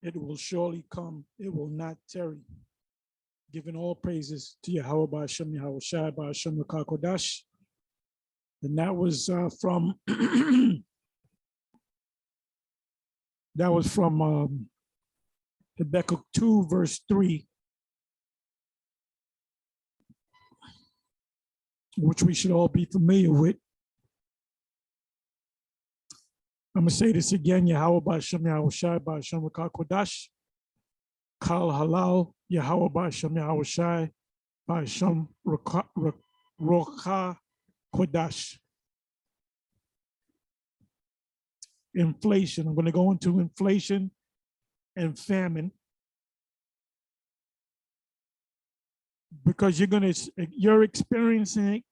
It will surely come. It will not tarry. Giving all praises to Yahweh Ba'ashem Yahweh Shai Ba'ashem Kodash. And that was from Habakkuk 2, verse 3, which we should all be familiar with. I'm going to say this again. Yahweh Ba'ashem Yahweh Shai Ba'ashem Kodash. Kal Halal Yahweh Ba'ashem Yahweh Shai Ba'ashem Rocha Kodash. Inflation. I'm going to go into inflation and famine because you're experiencing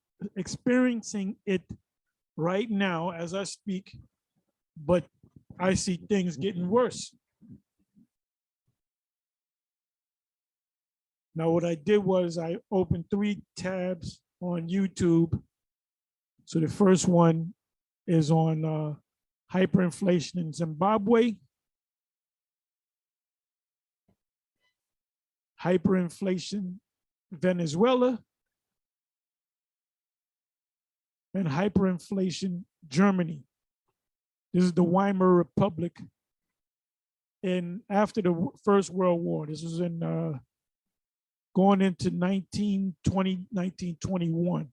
it right now as I speak, but I see things getting worse. Now, what I did was I opened 3 tabs on YouTube. So the first one is on hyperinflation in Zimbabwe, hyperinflation Venezuela, and hyperinflation Germany. This is the Weimar Republic after the First World War. This was in going into 1920, 1921.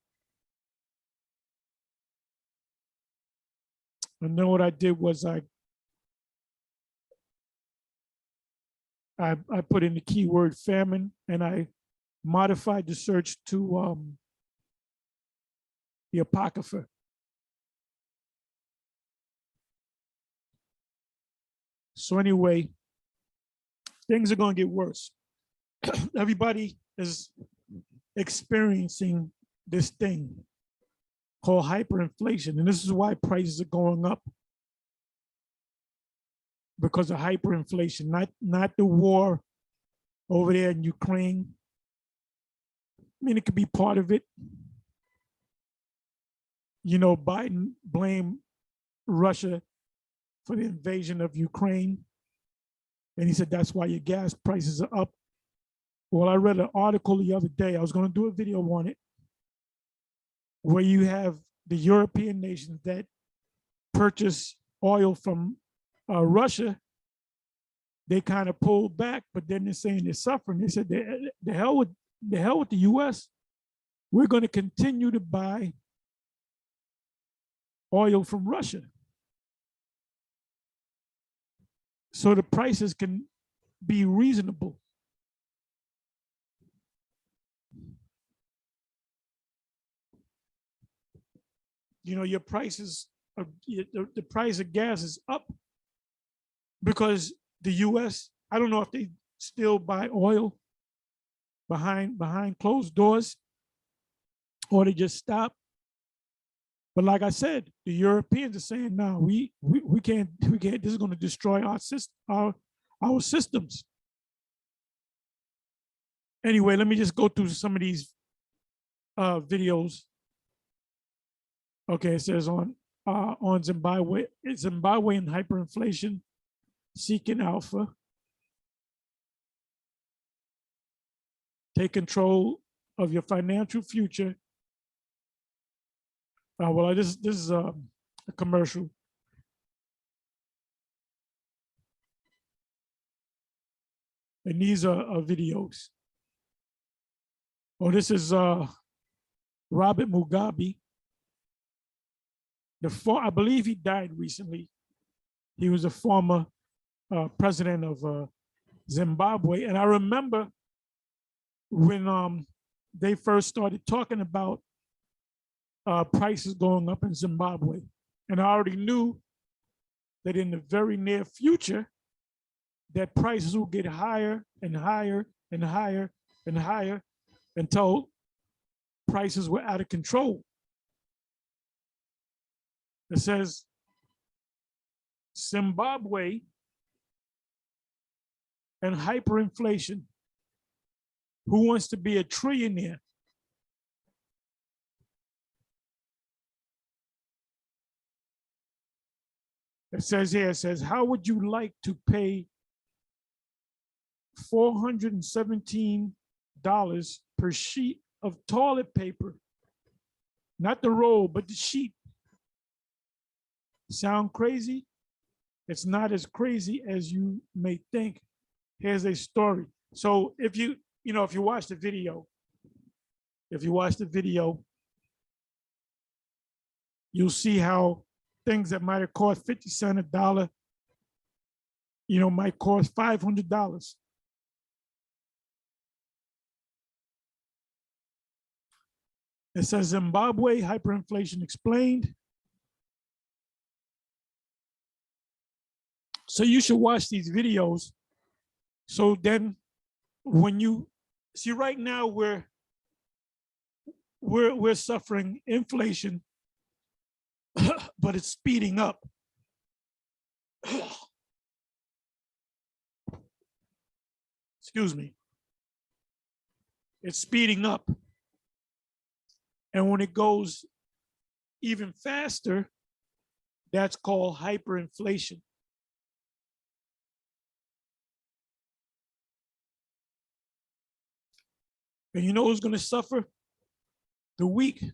And then what I did was I put in the keyword famine, and I modified the search to the Apocrypha. So anyway, things are going to get worse. Everybody is experiencing this thing called hyperinflation, and this is why prices are going up, because of hyperinflation, not the war over there in Ukraine. I mean, it could be part of it. You know, Biden blamed Russia for the invasion of Ukraine, and he said that's why your gas prices are up. Well, I read an article the other day. I was going to do a video on it, where you have the European nations that purchase oil from Russia. They kind of pulled back, but then they're saying they're suffering. They said, the hell with the U.S. We're going to continue to buy oil from Russia, so the prices can be reasonable. You know, your prices, the price of gas is up because the U.S., I don't know if they still buy oil behind closed doors or they just stop. But like I said, the Europeans are saying, no, we can't, this is going to destroy our systems. Anyway, let me just go through some of these videos. Okay, it says on Zimbabwe in hyperinflation, seeking alpha, take control of your financial future. Well, this is a commercial. And these are videos. Oh, this is Robert Mugabe. I believe he died recently. He was a former president of Zimbabwe. And I remember when they first started talking about prices going up in Zimbabwe. And I already knew that in the very near future, that prices will get higher and higher and higher and higher until prices were out of control. It says Zimbabwe and hyperinflation. Who wants to be a trillionaire? It says here, it says, how would you like to pay $417 per sheet of toilet paper. Not the roll, but the sheet. Sound crazy? It's not as crazy as you may think. Here's a story. So if you watch the video, you'll see how things that might have cost 50 cents, $1, might cost $500. It says Zimbabwe hyperinflation explained. So you should watch these videos. So then when you see right now we're suffering inflation, but it's speeding up. Excuse me. It's speeding up. And when it goes even faster, that's called hyperinflation. And you know who's going to suffer? The weak.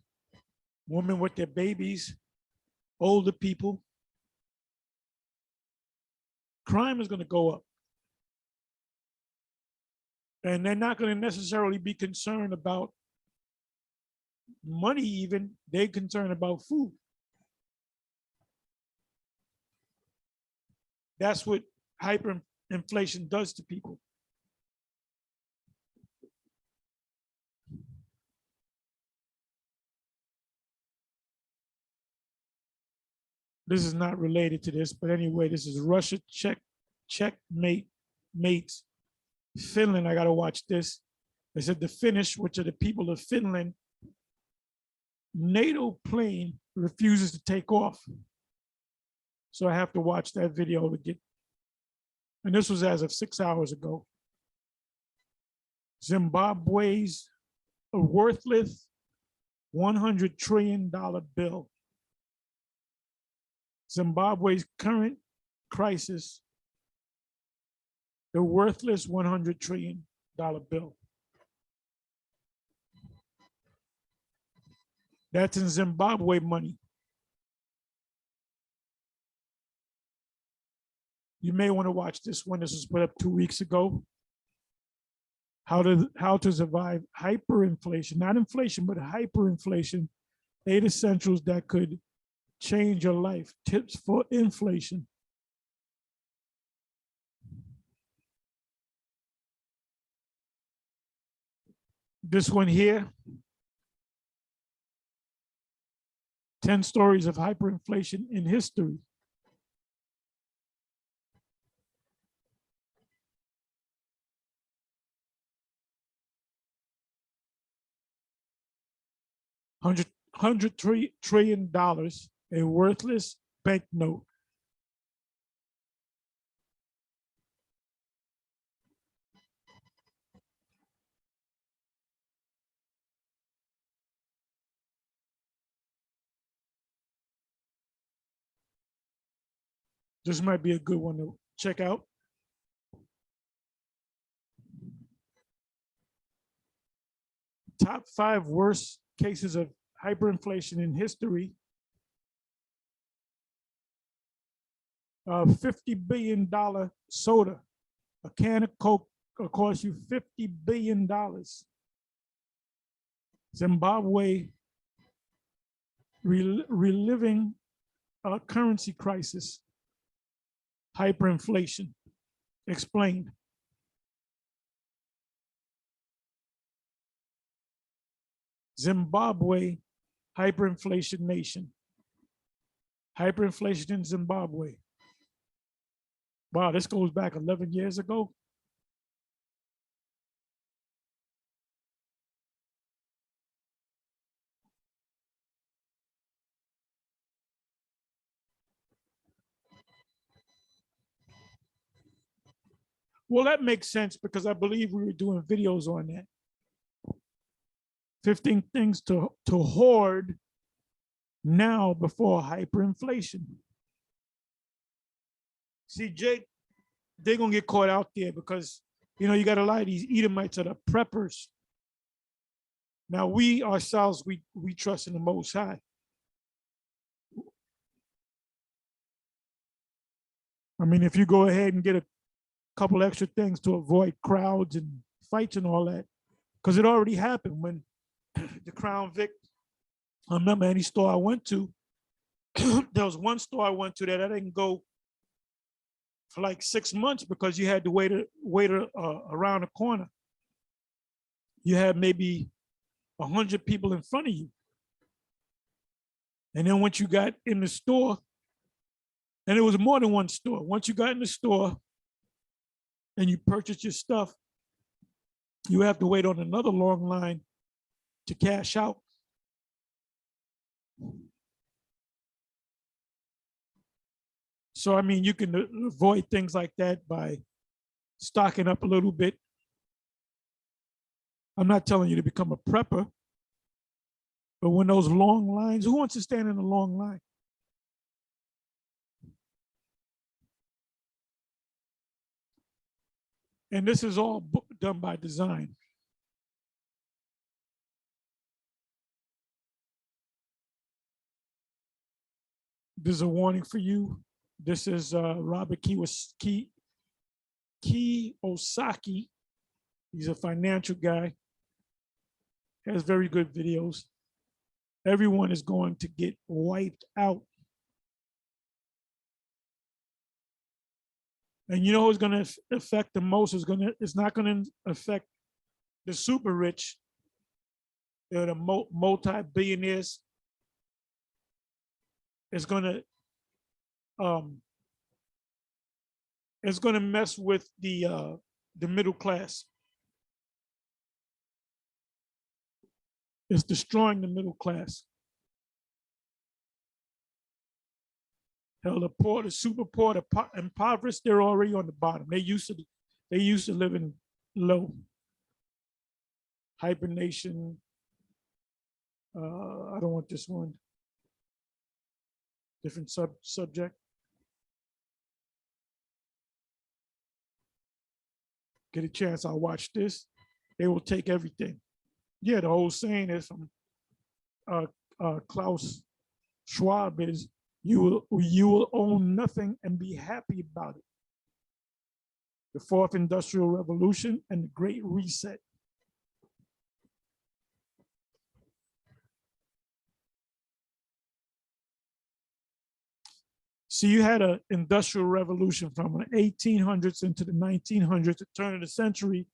Women with their babies, older people. Crime is going to go up. And they're not going to necessarily be concerned about money even. They're concerned about food. That's what hyperinflation does to people. This is not related to this, but anyway, this is Russia checkmate mates Finland. I got to watch this. They said the Finnish, which are the people of Finland, NATO plane refuses to take off. So I have to watch that video to get, and this was as of 6 hours ago. Zimbabwe's a worthless $100 trillion bill. Zimbabwe's current crisis, the worthless $100 trillion bill. That's in Zimbabwe money. You may want to watch this one. This was put up 2 weeks ago. How to survive hyperinflation, not inflation, but hyperinflation. 8 essentials that could change your life. Tips for inflation. This one here. 10 stories of hyperinflation in history. $100 trillion, a worthless banknote. This might be a good one to check out. Top 5 worst cases of hyperinflation in history. $50 billion soda. A can of Coke will cost you $50 billion. Zimbabwe reliving a currency crisis. Hyperinflation. Explained. Zimbabwe, hyperinflation nation. Hyperinflation in Zimbabwe. Wow, this goes back 11 years ago. Well, that makes sense because I believe we were doing videos on that. 15 things to hoard now before hyperinflation. See, Jake, they're going to get caught out there because You know, you got a lot of these Edomites that are preppers. Now we ourselves, we trust in the Most High. I mean, if you go ahead and get a couple extra things to avoid crowds and fights and all that, because it already happened when the Crown Vic, I remember any store I went to, there was one store I went to that I didn't go for like 6 months because you had to wait around the corner. You had maybe 100 people in front of you. And then once you got in the store, and it was more than one store. Once you got in the store and you purchased your stuff, you have to wait on another long line to cash out. So, I mean, you can avoid things like that by stocking up a little bit. I'm not telling you to become a prepper, but when those long lines, who wants to stand in a long line? And this is all done by design. This is a warning for you. This is Robert Kiyosaki. He's a financial guy, has very good videos. Everyone is going to get wiped out. And you know who's going to affect the most? It's not going to affect the super rich, the multi-billionaires. It's going to mess with the middle class. It's destroying the middle class. Hell, the poor, the super poor, the impoverished, they're already on the bottom. They used to living low. Hyperinflation. I don't want this one. Different subject. Get a chance, I'll watch this. They will take everything. Yeah, the whole saying is from Klaus Schwab is you will own nothing and be happy about it. The fourth industrial revolution and the Great Reset. So you had an industrial revolution from the 1800s into the 1900s, the turn of the century.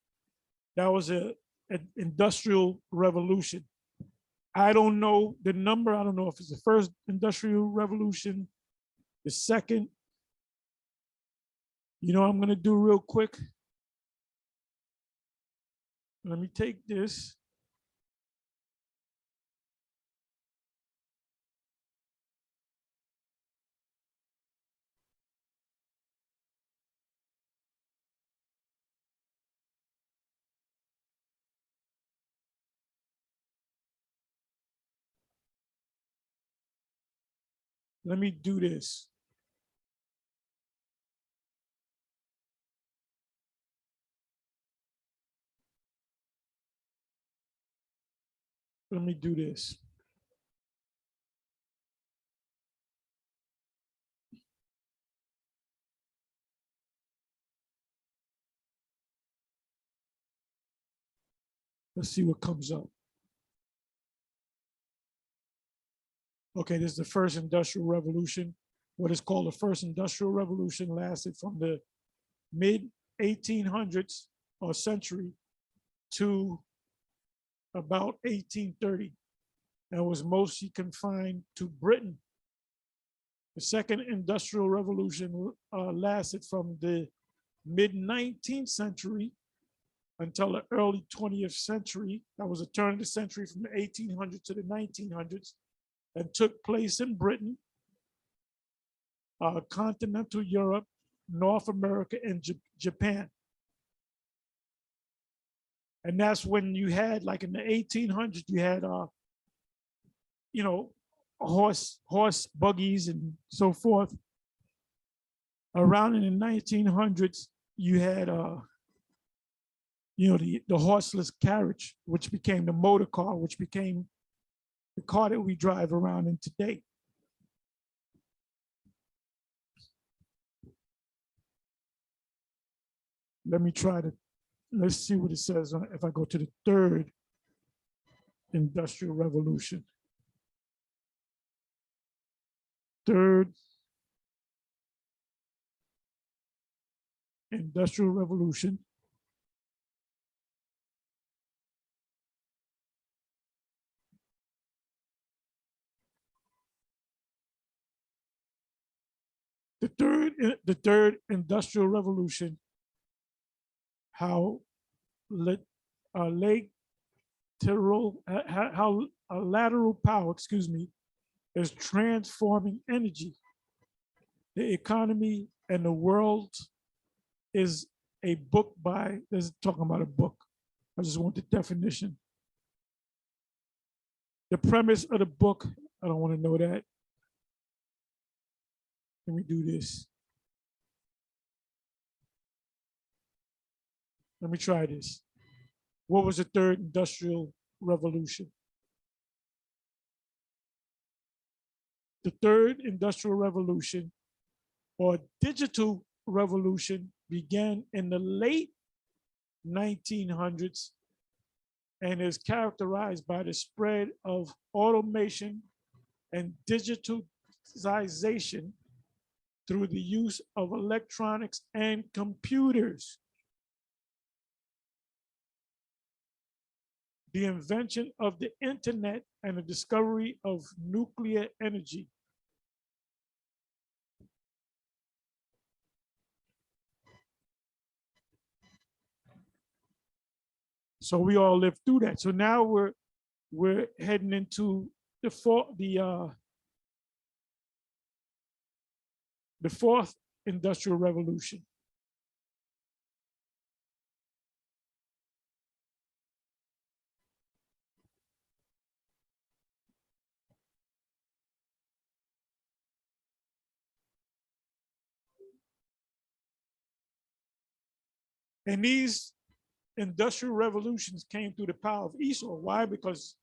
That was an industrial revolution. I don't know the number. I don't know if it's the first industrial revolution, the second. You know what I'm going to do real quick? Let me take this. Let me do this. Let me do this. Let's see what comes up. Okay, this is the first industrial revolution. What is called the first industrial revolution lasted from the mid 1800s or century to about 1830 and was mostly confined to Britain. The second industrial revolution lasted from the mid 19th century until the early 20th century. That was a turn of the century from the 1800s to the 1900s and took place in Britain, continental Europe, North America, and Japan. And that's when you had, like in the 1800s, you had, you know, horse buggies and so forth. Around in the 1900s, you had the horseless carriage, which became the motor car, which became the car that we drive around in today. Let's see what it says if I go to the third industrial revolution. Third industrial revolution. The third industrial revolution, how lateral power, is transforming energy, the economy, and the world, is a book by, this is talking about a book. I just want the definition. The premise of the book, I don't want to know that. Let me do this. Let me try this. What was the third industrial revolution? The third industrial revolution, or digital revolution, began in the late 1900s and is characterized by the spread of automation and digitalization through the use of electronics and computers. The invention of the internet and the discovery of nuclear energy. So we all lived through that. So now we're heading into the fourth industrial revolution. And these industrial revolutions came through the power of Esau. Why? Because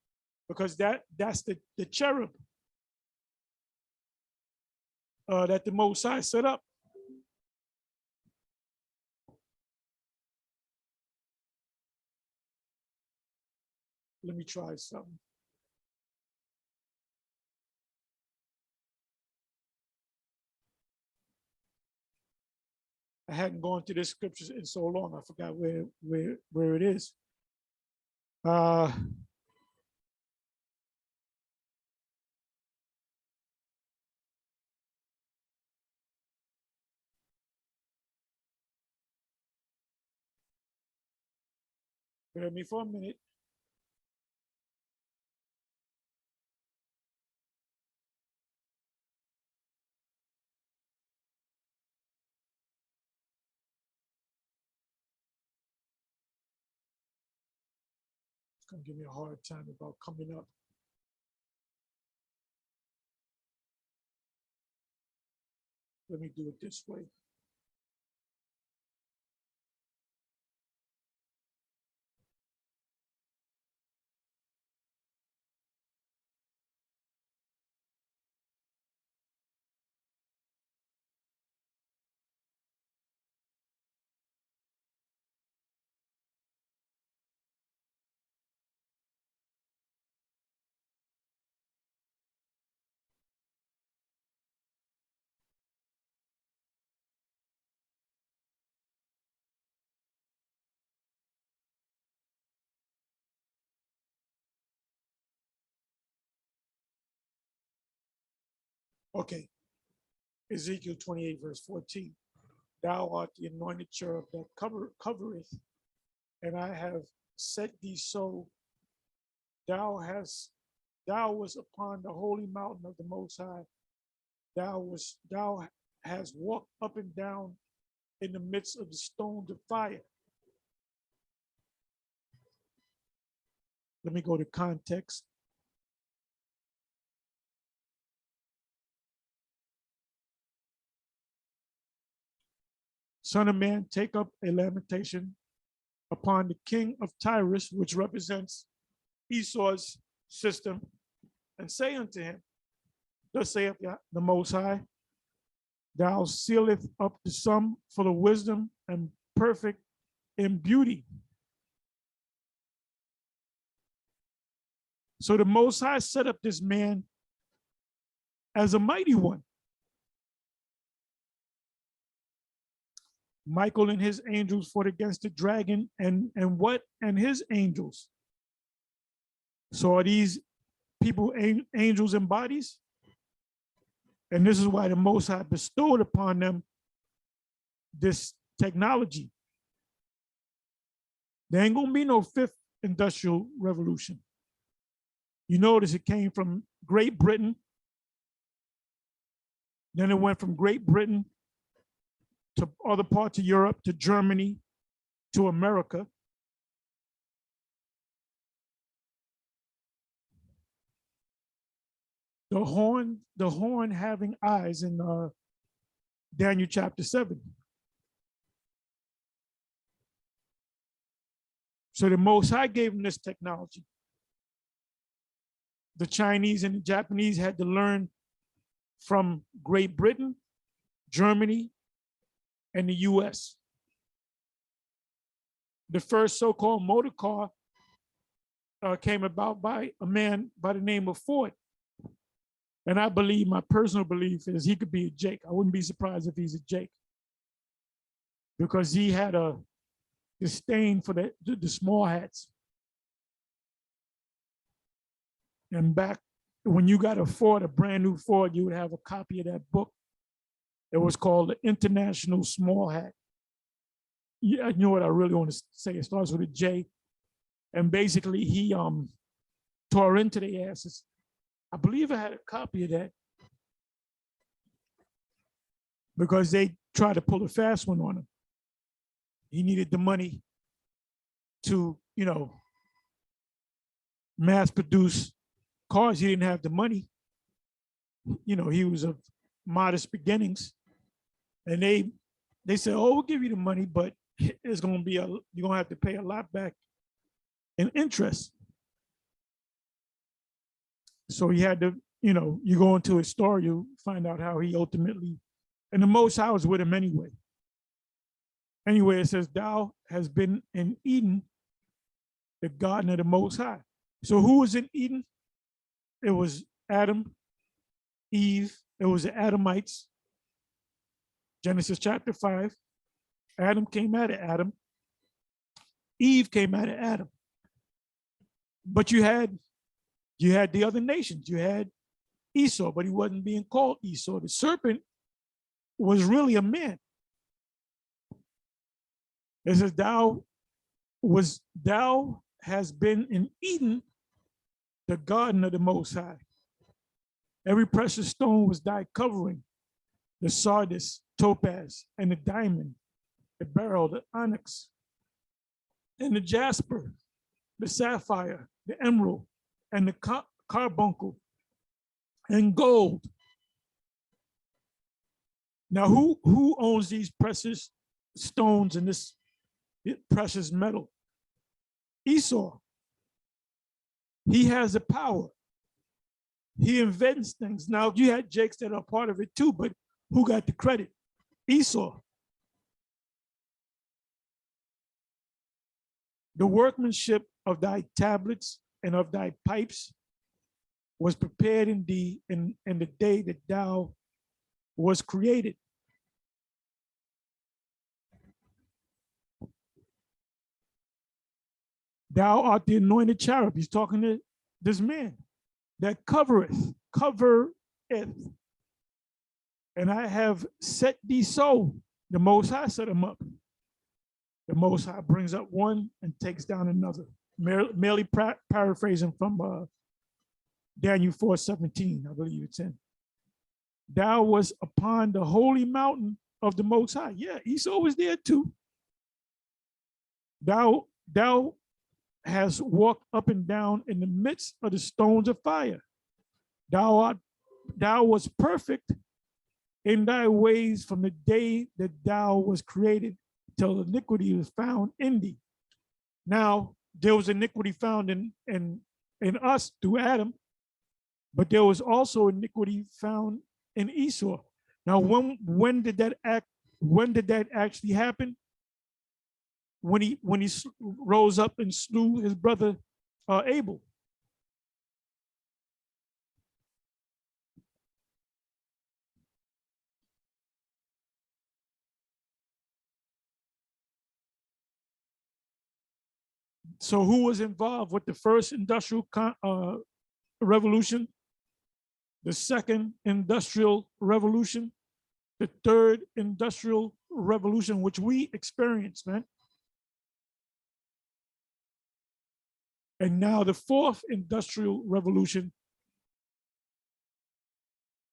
that's the cherub that the Most High set up. Let me try something. I hadn't gone to this scriptures in so long. I forgot where it is. Bear with me for a minute. It's gonna give me a hard time about coming up. Let me do it this way. Okay, Ezekiel 28, verse 14. Thou art the anointed cherub that covereth, and I have set thee so. Thou was upon the holy mountain of the Most High. Thou hast walked up and down in the midst of the stones of fire. Let me go to context. Son of man, take up a lamentation upon the king of Tyrus, which represents Esau's system, and say unto him, thus saith the Most High, thou sealeth up the sum full of wisdom and perfect in beauty. So the Most High set up this man as a mighty one. Michael and his angels fought against the dragon, and what? And his angels. So are these people angels in bodies? And this is why the Most High bestowed upon them this technology. There ain't gonna be no fifth industrial revolution. You notice it came from Great Britain. Then it went from Great Britain to other parts of Europe, to Germany, to America. The horn having eyes in Daniel chapter 7. So the Most High gave them this technology. The Chinese and the Japanese had to learn from Great Britain, Germany, and the US. The first so-called motor car came about by a man by the name of Ford. And I believe, my personal belief is he could be a Jake. I wouldn't be surprised if he's a Jake, because he had a disdain for the small hats. And back when you got a Ford, a brand new Ford, you would have a copy of that book. It was called The International Small Hat. Yeah, you know what I really want to say. It starts with a J. And basically he tore into their asses. I believe I had a copy of that, because they tried to pull a fast one on him. He needed the money to, mass produce cars. He didn't have the money. He was of modest beginnings. And they said, oh, we'll give you the money, but it's going to be you're going to have to pay a lot back in interest. So he had to, you go into his story, you find out how he ultimately, and the Most High was with him anyway. Anyway, it says, thou has been in Eden, the garden of the Most High. So who was in Eden? It was Adam, Eve, it was the Adamites. Genesis chapter 5. Adam came out of Adam. Eve came out of Adam. But you had the other nations. You had Esau, but he wasn't being called Esau. The serpent was really a man. It says, thou has been in Eden, the garden of the Most High. Every precious stone was thy covering, the sardis, topaz, and the diamond, the beryl, the onyx, and the jasper, the sapphire, the emerald, and the carbuncle, and gold. Now, who owns these precious stones and this precious metal? Esau. He has the power. He invents things. Now, you had Jakes that are part of it too, but who got the credit? Esau. The workmanship of thy tablets and of thy pipes was prepared in thee in the day that thou was created. Thou art the anointed cherub. He's talking to this man that covereth. And I have set thee so. The Most High set him up. The Most High brings up one and takes down another. Merely paraphrasing from Daniel 4:17, I believe it's in. Thou was upon the holy mountain of the Most High. Yeah, Esau was there too. Thou has walked up and down in the midst of the stones of fire. Thou was perfect in thy ways from the day that thou was created till iniquity was found in thee. Now, there was iniquity found in us through Adam, but there was also iniquity found in Esau. Now, when did that act? When did that actually happen? When he rose up and slew his brother Abel. So who was involved with the first industrial revolution, the second industrial revolution, the third industrial revolution, which we experienced, man? And now the fourth industrial revolution,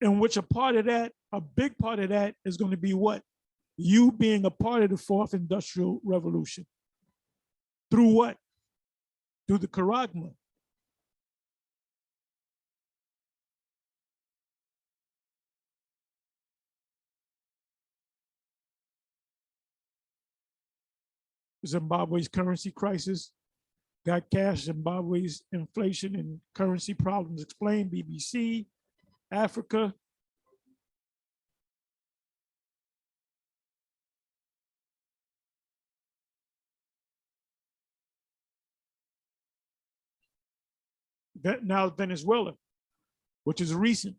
in which a part of that, a big part of that is going to be what? You being a part of the fourth industrial revolution. Through what? Through the charagma. Zimbabwe's currency crisis, got cash, Zimbabwe's inflation and currency problems explained, BBC, Africa. Now Venezuela, which is recent.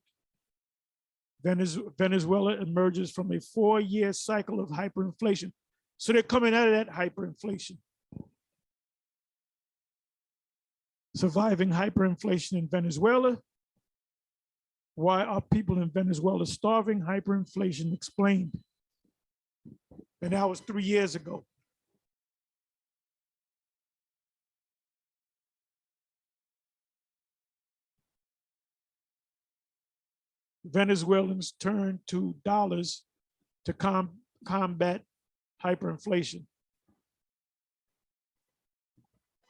Venezuela emerges from a 4-year cycle of hyperinflation. So they're coming out of that hyperinflation. Surviving hyperinflation in Venezuela. Why are people in Venezuela starving? Hyperinflation explained. And that was 3 years ago. Venezuelans turn to dollars to combat hyperinflation.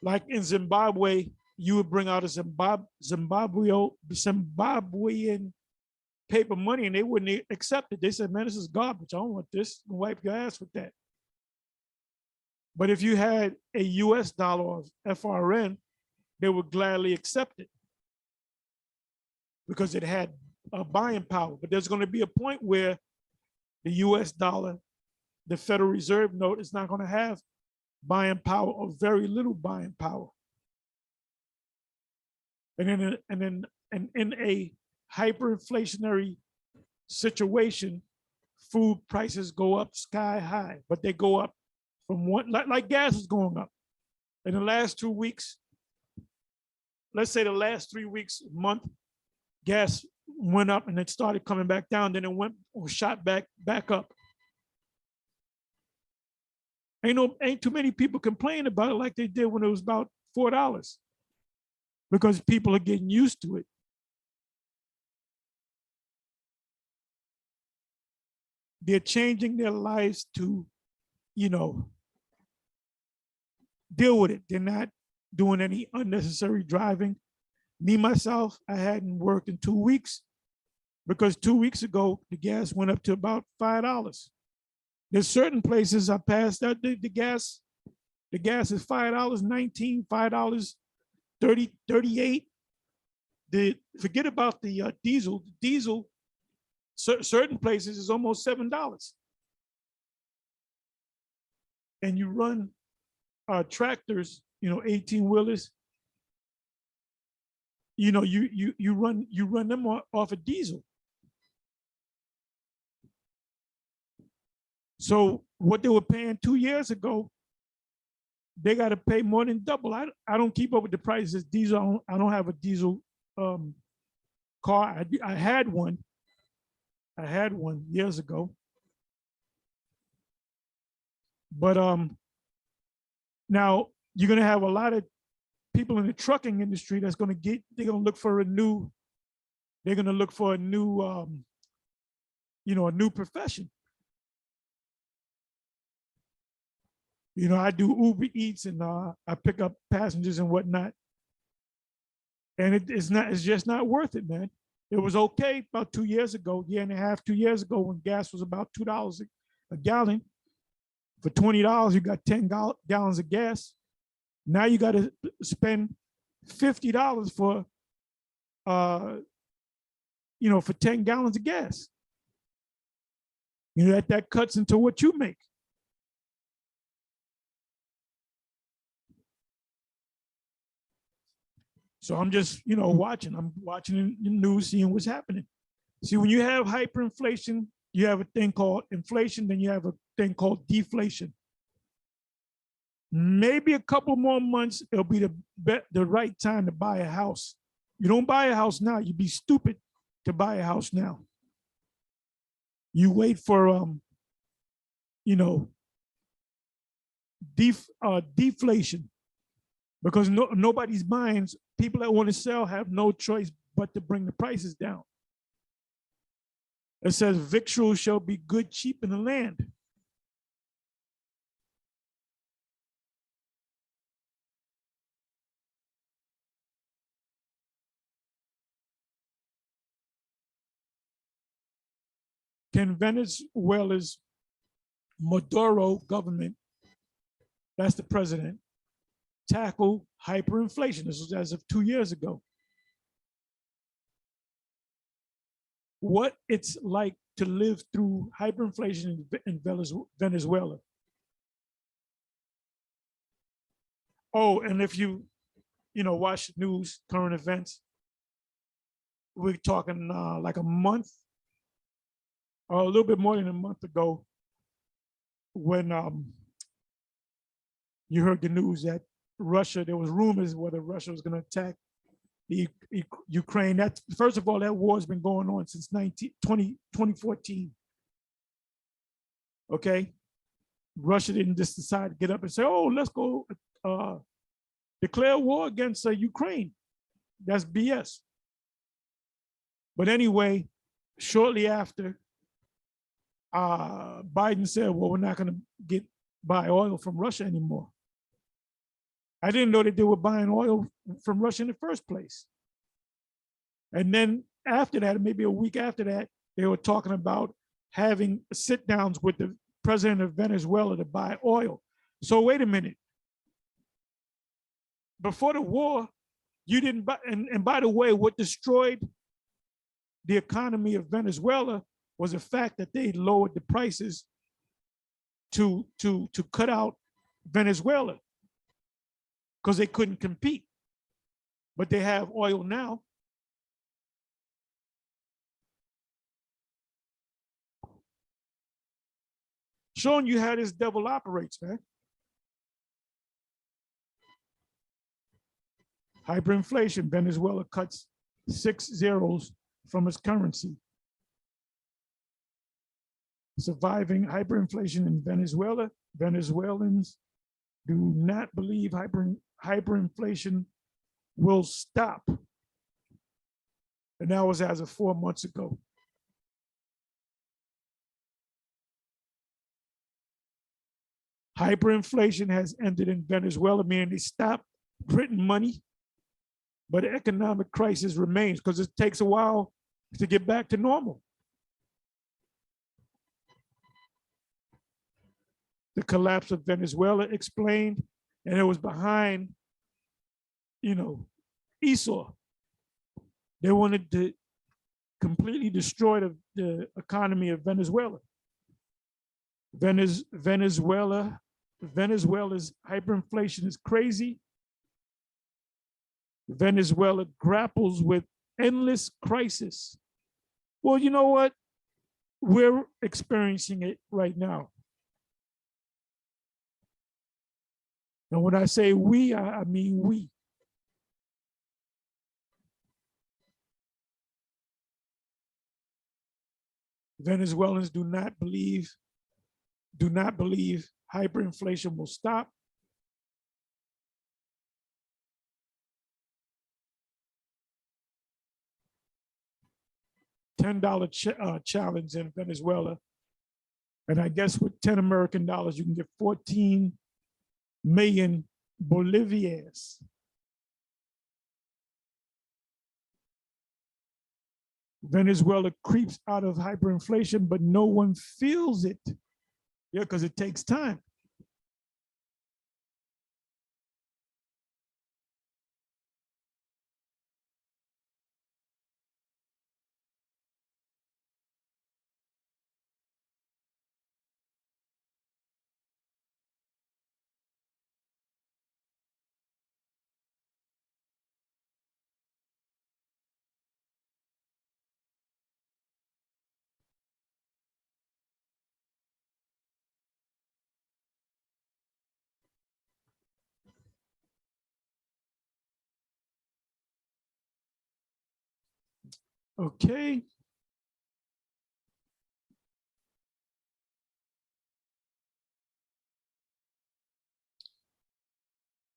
Like in Zimbabwe, you would bring out a Zimbabwean paper money and they wouldn't accept it. They said, man, this is garbage. I don't want this. Wipe your ass with that. But if you had a US dollar or FRN, they would gladly accept it because it had buying power. But there's going to be a point where the US dollar, the Federal Reserve note, is not going to have buying power or very little buying power. And in a hyperinflationary situation, food prices go up sky high, but they go up from one, like gas is going up. In the last 2 weeks, let's say the last 3 weeks, month, gas went up and it started coming back down, then it went or shot back up. Ain't too many people complain about it like they did when it was about $4, because people are getting used to it. They're changing their lives to, deal with it. They're not doing any unnecessary driving. Me, myself, I hadn't worked in 2 weeks because 2 weeks ago, the gas went up to about $5. There's certain places I passed out the gas is $5.19, $5.30, $38. Forget about the diesel. The diesel, certain places is almost $7. And you run tractors, 18-wheelers, you run them off of diesel. So what they were paying 2 years ago, they got to pay more than double. I don't keep up with the prices. Diesel, I don't have a diesel car. I had one years ago. But now you're gonna have a lot of people in the trucking industry they're gonna look for a new a new profession. I do Uber Eats and I pick up passengers and whatnot. And it's just not worth it, man. It was okay about 2 years ago, year and a half, 2 years ago, when gas was about $2 a gallon. For $20, you got 10 gallons of gas. Now you got to spend $50 for, for 10 gallons of gas. That cuts into what you make. So I'm just, watching. I'm watching the news, seeing what's happening. See, when you have hyperinflation, you have a thing called inflation, then you have a thing called deflation. Maybe a couple more months, it'll be the right time to buy a house. You don't buy a house now. You'd be stupid to buy a house now. You wait for, deflation, because nobody's buying. People that want to sell have no choice but to bring the prices down. It says victuals shall be good, cheap in the land. Can Venezuela's Maduro government, that's the president, tackle hyperinflation? This was as of 2 years ago. What it's like to live through hyperinflation in Venezuela. Oh, and if you, watch the news, current events, we're talking like a month or a little bit more than a month ago, when you heard the news that Russia, there was rumors whether Russia was going to attack the Ukraine. That's, first of all, that war has been going on since 2014. Okay, Russia didn't just decide to get up and say, "Oh, let's go declare war against Ukraine." That's BS. But anyway, shortly after, Biden said, "Well, we're not going to buy oil from Russia anymore." I didn't know that they were buying oil from Russia in the first place. And then after that, maybe a week after that, they were talking about having sit downs with the president of Venezuela to buy oil. So wait a minute. Before the war, you didn't buy, and by the way, what destroyed the economy of Venezuela was the fact that they lowered the prices to cut out Venezuela, because they couldn't compete. But they have oil now. Showing you how this devil operates, man. Hyperinflation, Venezuela cuts 6 zeros from its currency. Surviving hyperinflation in Venezuela, Venezuelans do not believe hyperinflation will stop. And that was as of 4 months ago. Hyperinflation has ended in Venezuela, meaning they stopped printing money, but the economic crisis remains because it takes a while to get back to normal. The collapse of Venezuela explained, and it was behind, Esau. They wanted to completely destroy the economy of Venezuela. Venezuela's hyperinflation is crazy. Venezuela grapples with endless crisis. Well, you know what? We're experiencing it right now. And when I say we, I mean we. Venezuelans do not believe hyperinflation will stop. $10 challenge in Venezuela. And I guess with 10 American dollars, you can get 14 million bolivians. Venezuela creeps out of hyperinflation, but no one feels it. Yeah, because it takes time. Okay.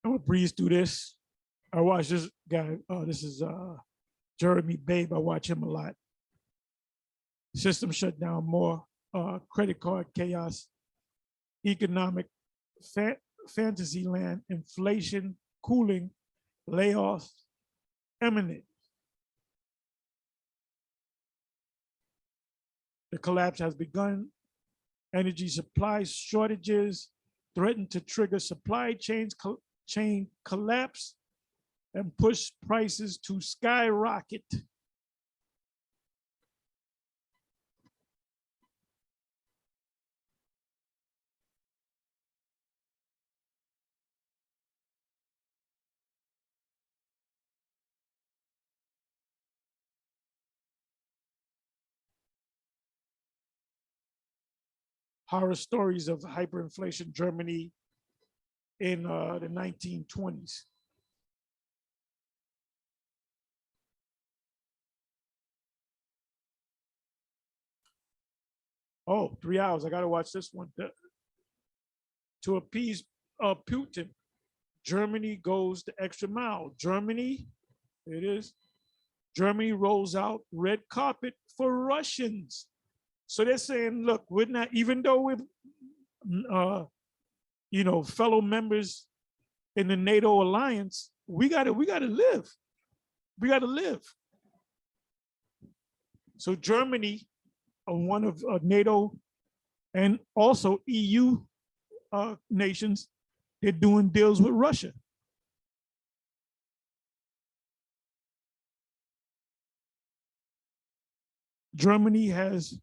I'm gonna breeze through this. I watch this guy. This is Jeremy Babe. I watch him a lot. System shut down more. Credit card chaos. Economic fantasy land. Inflation cooling. Layoffs imminent. The collapse has begun. Energy supply shortages threaten to trigger supply chain collapse and push prices to skyrocket. Horror stories of hyperinflation Germany in the 1920s. Oh, 3 hours. I got to watch this one. To appease Putin, Germany goes the extra mile. Germany, it is. Germany rolls out red carpet for Russians. So they're saying, look, we're not, even though we're, fellow members in the NATO alliance, we gotta live. We gotta live. So Germany, one of NATO and also EU nations, they're doing deals with Russia. Germany has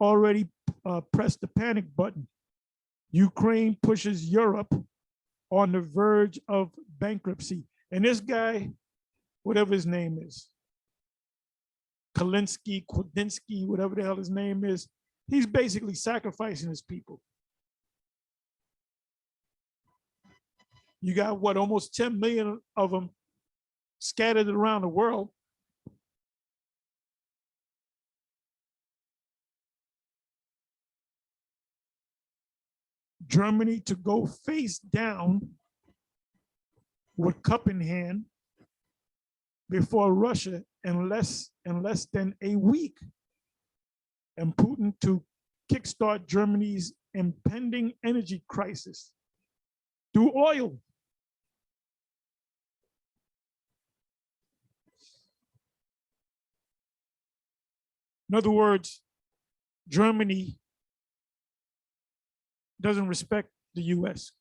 already pressed the panic button. Ukraine pushes Europe on the verge of bankruptcy. And this guy, whatever his name is, Kwadinsky, whatever the hell his name is, he's basically sacrificing his people. You got what, almost 10 million of them scattered around the world. Germany to go face down with cup in hand before Russia in less than a week, and Putin to kickstart Germany's impending energy crisis through oil. In other words, Germany doesn't respect the US.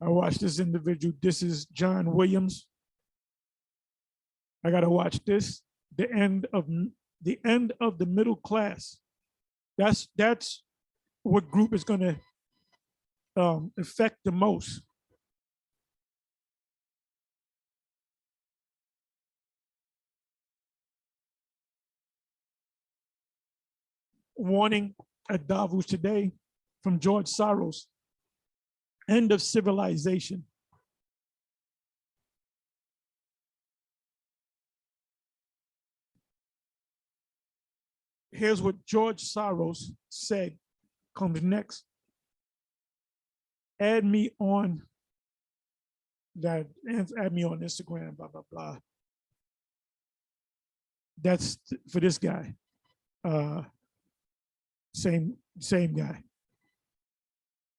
I watched this individual. This is John Williams. I got to watch this. The end of the middle class. That's what group is going to affect the most. Warning at Davos today from George Soros. End of civilization. Here's what George Soros said comes next. Add me on that, add me on Instagram, blah, blah, blah. That's for this guy. Same guy.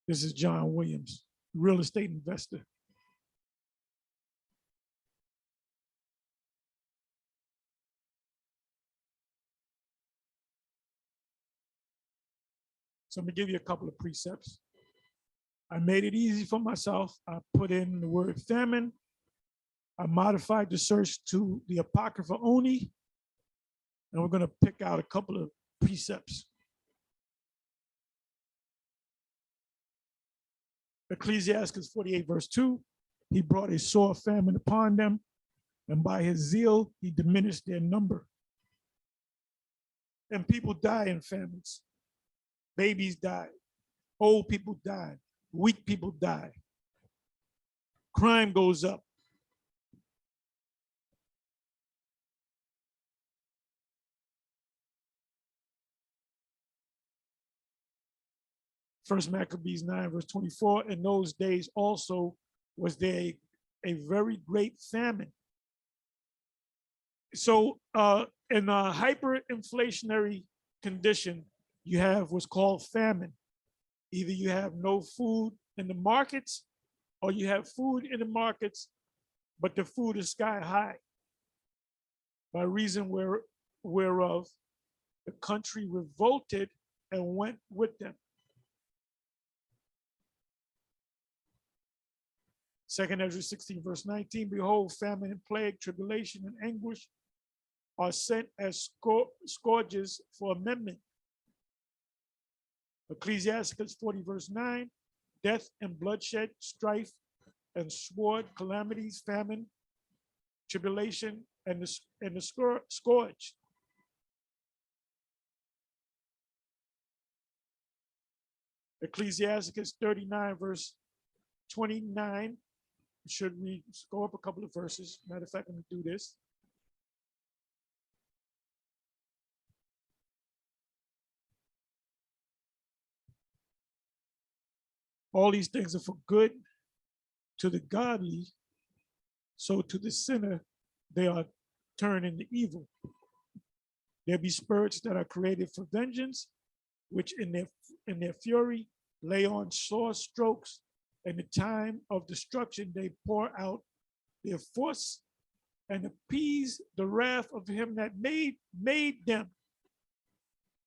This is John Williams, real estate investor. So I'm gonna give you a couple of precepts. I made it easy for myself. I put in the word famine. I modified the search to the Apocrypha only. And we're gonna pick out a couple of precepts. Ecclesiastes 48 verse 2, he brought a sore famine upon them, and by his zeal he diminished their number. And people die in famines. Babies die. Old people die. Weak people die. Crime goes up. First Maccabees 9, verse 24. In those days also was there a very great famine. So in a hyperinflationary condition, you have what's called famine. Either you have no food in the markets, or you have food in the markets, but the food is sky high, by reason whereof the country revolted and went with them. Second Ezra 16, verse 19, behold, famine and plague, tribulation and anguish are sent as scourges for amendment. Ecclesiasticus 40, verse 9, death and bloodshed, strife and sword, calamities, famine, tribulation, and the scourge. Ecclesiasticus 39, verse 29. Should we go up a couple of verses? Matter of fact, let me do this. All these things are for good to the godly, so to the sinner they are turned into evil. There be spirits that are created for vengeance, which in their fury lay on sore strokes. In the time of destruction, they pour out their force and appease the wrath of him that made them.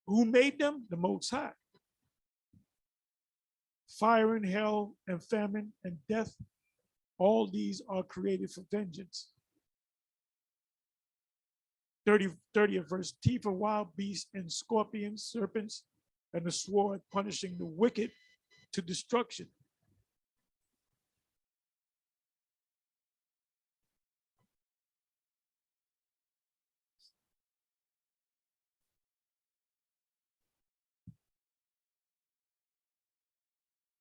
Who made them? The Most High. Fire and hell and famine and death, all these are created for vengeance. 30th verse, teeth of wild beasts and scorpions, serpents, and the sword punishing the wicked to destruction.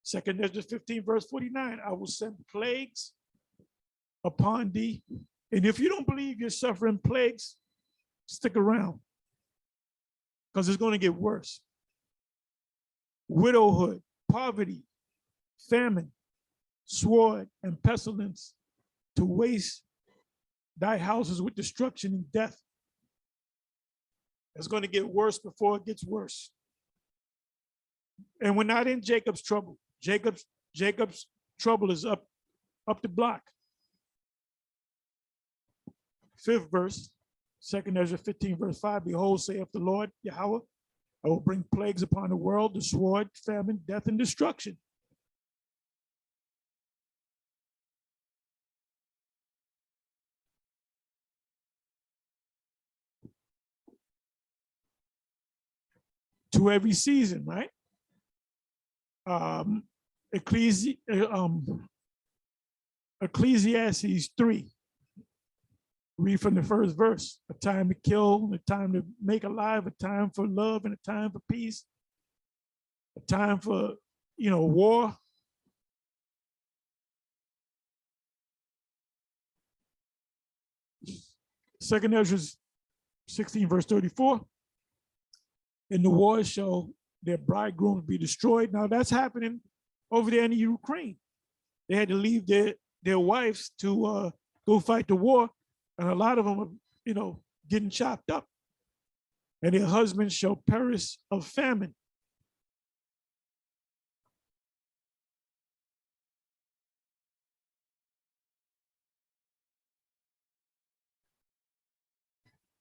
Second Ezra 15, verse 49, I will send plagues upon thee. And if you don't believe you're suffering plagues, stick around, because it's going to get worse. Widowhood, poverty, famine, sword, and pestilence to waste thy houses with destruction and death. It's going to get worse before it gets worse. And we're not in Jacob's trouble. Jacob's trouble is up the block. 5th verse, 2nd Ezra 15, verse 5, behold, saith the Lord Yahweh, I will bring plagues upon the world, the sword, famine, death, and destruction. To every season, right? Ecclesiastes 3. Read from the first verse. A time to kill, a time to make alive, a time for love, and a time for peace. A time for, war. Second Ezra 16, verse 34. In the war shall their bridegrooms be destroyed. Now that's happening over there in the Ukraine. They had to leave their wives to go fight the war, and a lot of them are, getting chopped up. And their husbands shall perish of famine.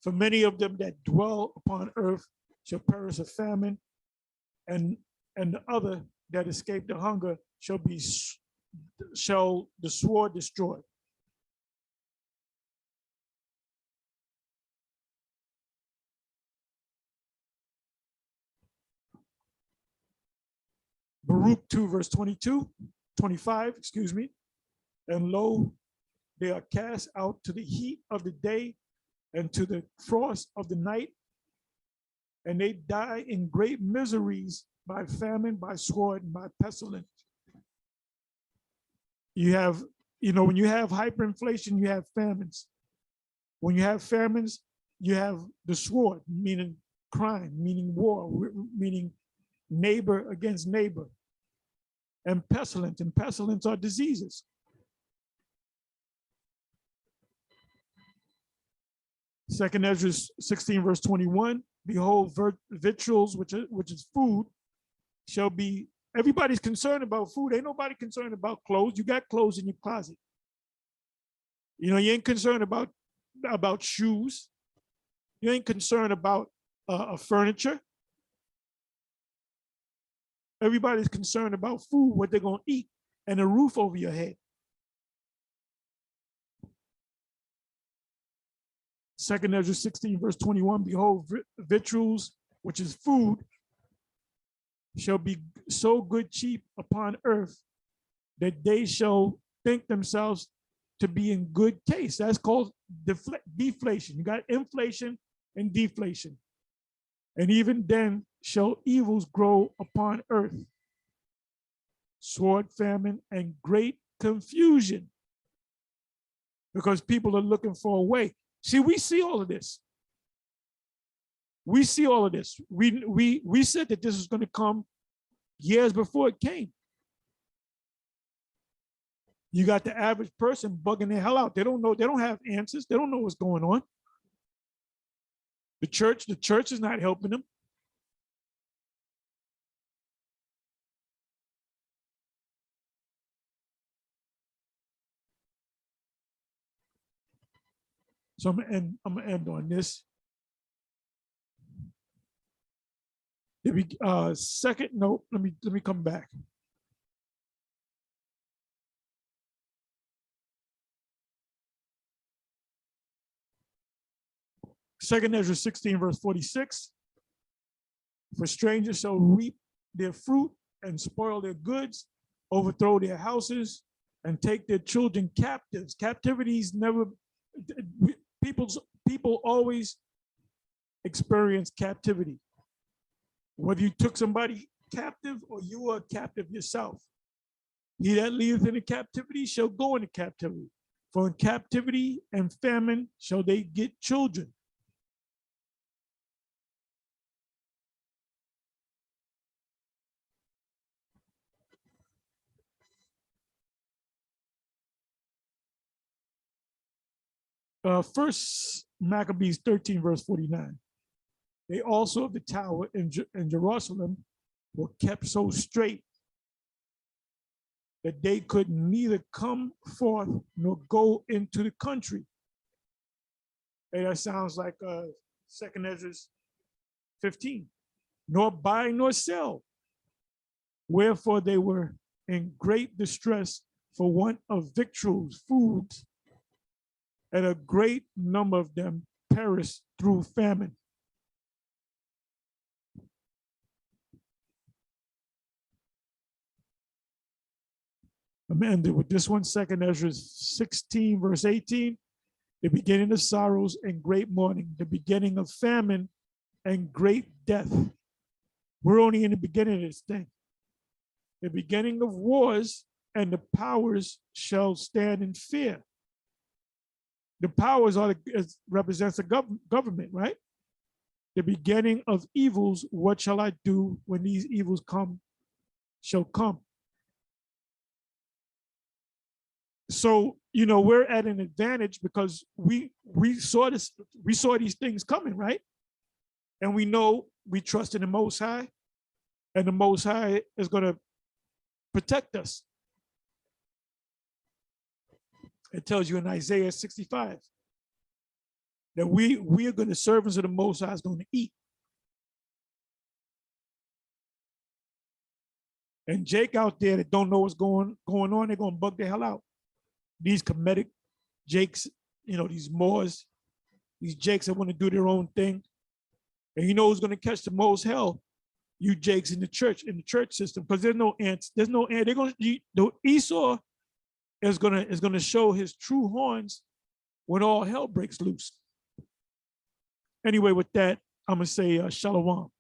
For many of them that dwell upon earth shall perish of famine, and the other that escape the hunger shall the sword destroy. Baruch 2, verse 25, and lo, they are cast out to the heat of the day and to the frost of the night, and they die in great miseries by famine, by sword, and by pestilence. You have, when you have hyperinflation, you have famines. When you have famines, you have the sword, meaning crime, meaning war, meaning neighbor against neighbor, and pestilence are diseases. Second Ezra 16, verse 21, behold, victuals, which is food, shall be, everybody's concerned about food. Ain't nobody concerned about clothes. You got clothes in your closet. You ain't concerned about shoes. You ain't concerned about furniture. Everybody's concerned about food, what they're going to eat, and a roof over your head. Second Ezra 16, verse 21, behold, victuals, which is food, shall be so good cheap upon earth that they shall think themselves to be in good case. That's called deflation. You got inflation and deflation. And even then shall evils grow upon earth, sword, famine, and great confusion, because people are looking for a way. See, we see all of this. We see all of this. We said that this was going to come years before it came. You got the average person bugging the hell out. They don't know. They don't have answers. They don't know what's going on. The church is not helping them. So I'm gonna end on this. Second note, let me come back. Second Ezra 16, verse 46. For strangers shall reap their fruit and spoil their goods, overthrow their houses, and take their children captives. Captivities never, people always experience captivity. Whether you took somebody captive or you were a captive yourself. He that leadeth into captivity shall go into captivity. For in captivity and famine shall they get children. First Maccabees 13, verse 49. They also of the tower in Jerusalem were kept so straight that they could neither come forth nor go into the country. Hey, that sounds like Second Ezra 15. Nor buy nor sell. Wherefore they were in great distress for want of victuals, foods, and a great number of them perished through famine. I'm ending with this one, Second Ezra 16, verse 18. The beginning of sorrows and great mourning, the beginning of famine and great death. We're only in the beginning of this thing. The beginning of wars, and the powers shall stand in fear. The powers represents a government, right? The beginning of evils, what shall I do when these evils shall come? So, we're at an advantage because we saw these things coming, right? And we know we trust in the Most High, and the Most High is going to protect us. It tells you in Isaiah 65 that we are going to servants of the Most High is going to eat. And Jake out there that don't know what's going on, they're going to bug the hell out. These comedic Jakes, these Moors, these Jakes that want to do their own thing. And you know who's going to catch the most hell? You Jakes in the church system, because there's no ants. They're going to Esau is going to show his true horns when all hell breaks loose. Anyway, with that, I'm gonna say shalom.